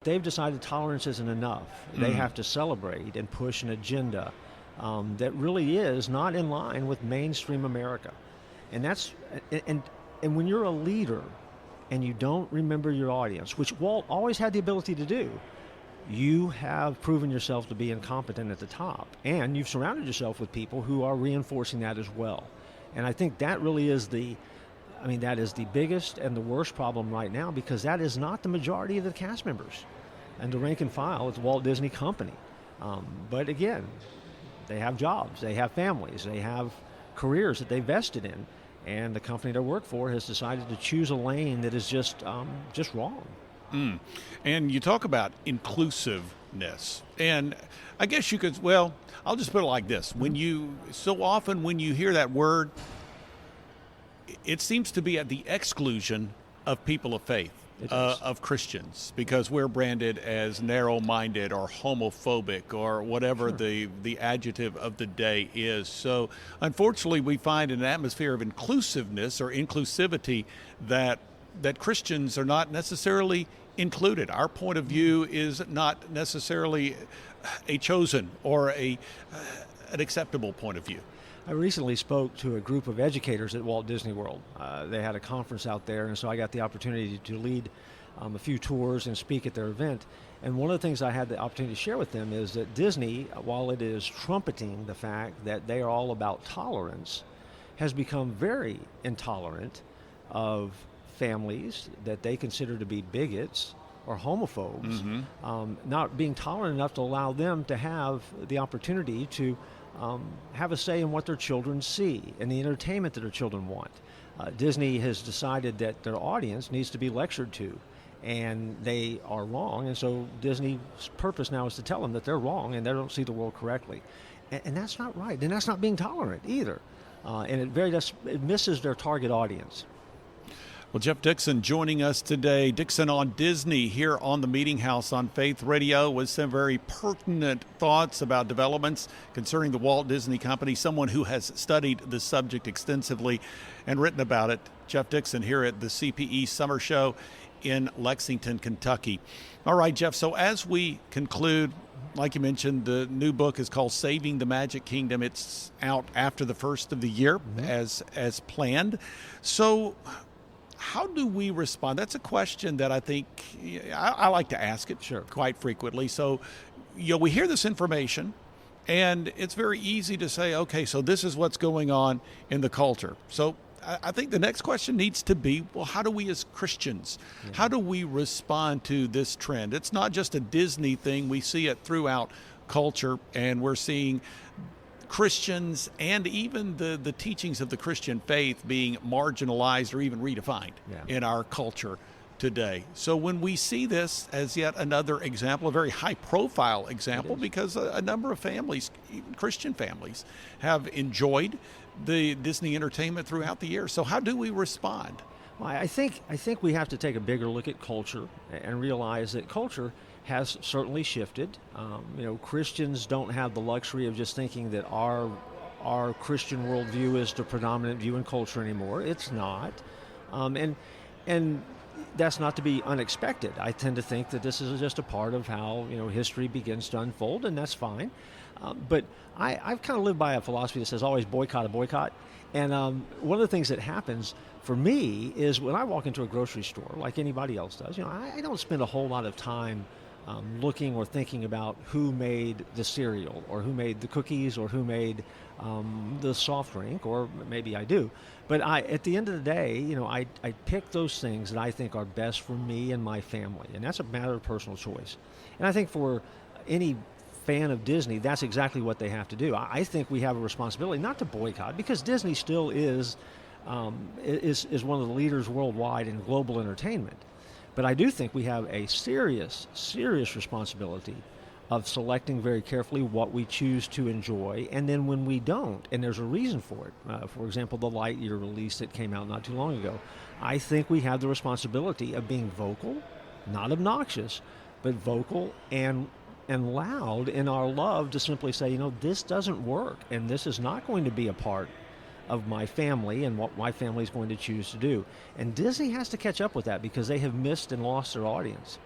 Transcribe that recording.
They've decided tolerance isn't enough. They have to celebrate and push an agenda that really is not in line with mainstream America. And that's and when you're a leader and you don't remember your audience, which Walt always had the ability to do, you have proven yourself to be incompetent at the top. And you've surrounded yourself with people who are reinforcing that as well. And I think that really is that is the biggest and the worst problem right now, because that is not the majority of the cast members and the rank and file at the Walt Disney Company. But again, they have jobs, they have families, they have careers that they vested in, and the company they work for has decided to choose a lane that is just wrong. And you talk about inclusiveness, and I guess you could, I'll just put it like this. When you hear that word, it seems to be at the exclusion of people of faith, of Christians, because we're branded as narrow-minded or homophobic or whatever the adjective of the day is. So unfortunately, we find an atmosphere of inclusiveness or inclusivity that Christians are not necessarily included. Our point of view is not necessarily a chosen or an acceptable point of view. I recently spoke to a group of educators at Walt Disney World. They had a conference out there, and so I got the opportunity to lead a few tours and speak at their event. And one of the things I had the opportunity to share with them is that Disney, while it is trumpeting the fact that they are all about tolerance, has become very intolerant of families that they consider to be bigots or homophobes, not being tolerant enough to allow them to have the opportunity to have a say in what their children see and the entertainment that their children want. Disney has decided that their audience needs to be lectured to, and they are wrong, and so Disney's purpose now is to tell them that they're wrong and they don't see the world correctly. And that's not right, and that's not being tolerant either. And it misses their target audience. Well, Jeff Dixon joining us today. Dixon on Disney here on the Meeting House on Faith Radio with some very pertinent thoughts about developments concerning the Walt Disney Company, someone who has studied the subject extensively and written about it. Jeff Dixon here at the CPE Summer Show in Lexington, Kentucky. All right, Jeff, so as we conclude, like you mentioned, the new book is called Saving the Magic Kingdom. It's out after the first of the year as planned. So how do we respond? That's a question that I think I like to ask it quite frequently. So, we hear this information, and it's very easy to say, okay, so this is what's going on in the culture. So I think the next question needs to be, well, how do we as Christians, how do we respond to this trend? It's not just a Disney thing. We see it throughout culture, and we're seeing Christians and even the teachings of the Christian faith being marginalized or even redefined in our culture today. So when we see this as yet another example, a very high-profile example, because a number of families, even Christian families, have enjoyed the Disney entertainment throughout the year. So how do we respond? Well, I think we have to take a bigger look at culture and realize that culture has certainly shifted. Christians don't have the luxury of just thinking that our Christian worldview is the predominant view in culture anymore. It's not, and that's not to be unexpected. I tend to think that this is just a part of how history begins to unfold, and that's fine. But I've kind of lived by a philosophy that says always boycott a boycott. And one of the things that happens for me is when I walk into a grocery store, like anybody else does, I don't spend a whole lot of time looking or thinking about who made the cereal or who made the cookies or who made the soft drink, or maybe I do. But at the end of the day, I pick those things that I think are best for me and my family, and that's a matter of personal choice. And I think for any fan of Disney, that's exactly what they have to do. I think we have a responsibility not to boycott, because Disney still is one of the leaders worldwide in global entertainment. But I do think we have a serious responsibility of selecting very carefully what we choose to enjoy, and then when we don't, and there's a reason for it, for example, the Lightyear release that came out not too long ago, I think we have the responsibility of being vocal, not obnoxious, but vocal and loud in our love to simply say, this doesn't work, and this is not going to be a part of my family and what my family is going to choose to do. And Disney has to catch up with that, because they have missed and lost their audience.